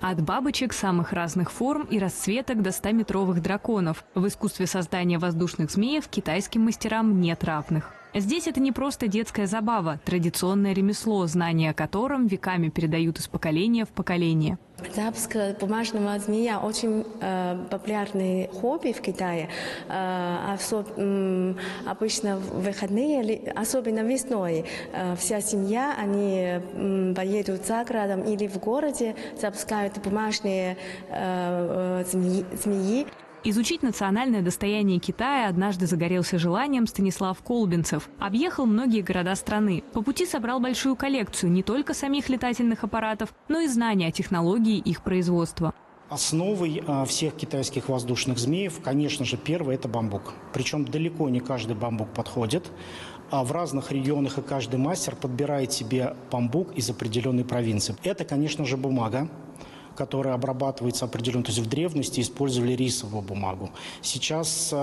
От бабочек самых разных форм и расцветок до 100-метровых драконов. В искусстве создания воздушных змеев китайским мастерам нет равных. Здесь это не просто детская забава, традиционное ремесло, знания о котором веками передают из поколения в поколение. Запуск бумажного змея очень популярный хобби в Китае. Обычно в выходные, особенно весной, вся семья, они поедут за городом или в городе, запускают бумажные змеи. Изучить национальное достояние Китая однажды загорелся желанием Станислав Колбинцев. Объехал многие города страны. По пути собрал большую коллекцию не только самих летательных аппаратов, но и знаний о технологии их производства. Основой всех китайских воздушных змеев, конечно же, первое – это бамбук. Причем далеко не каждый бамбук подходит. А в разных регионах и каждый мастер подбирает себе бамбук из определенной провинции. Это, конечно же, бумага, которая обрабатывается определенно. То есть в древности использовали рисовую бумагу. Сейчас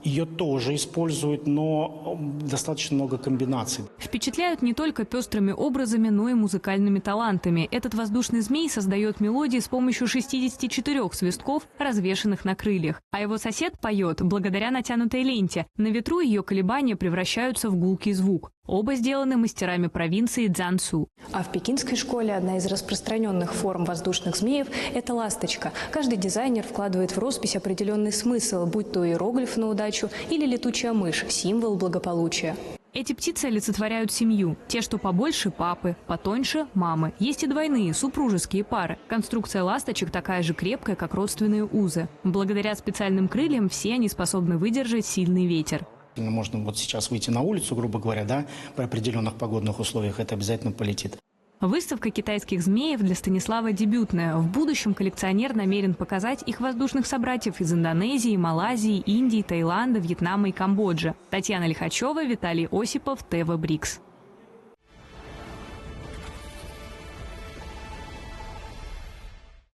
ее тоже используют, но достаточно много комбинаций. Впечатляют не только пестрыми образами, но и музыкальными талантами. Этот воздушный змей создает мелодии с помощью 64 свистков, развешанных на крыльях. А его сосед поет благодаря натянутой ленте. На ветру ее колебания превращаются в гулкий звук. Оба сделаны мастерами провинции Цзянсу. А в пекинской школе одна из распространенных форм воздушных змеев – это ласточка. Каждый дизайнер вкладывает в роспись определенный смысл, будь то иероглиф на удачу или летучая мышь – символ благополучия. Эти птицы олицетворяют семью. Те, что побольше – папы, потоньше – мамы. Есть и двойные, супружеские пары. Конструкция ласточек такая же крепкая, как родственные узы. Благодаря специальным крыльям все они способны выдержать сильный ветер. Можно вот сейчас выйти на улицу, грубо говоря, да, при определенных погодных условиях это обязательно полетит. Выставка китайских змеев для Станислава дебютная. В будущем коллекционер намерен показать их воздушных собратьев из Индонезии, Малайзии, Индии, Таиланда, Вьетнама и Камбоджи. Татьяна Лихачева, Виталий Осипов, ТВ Брикс.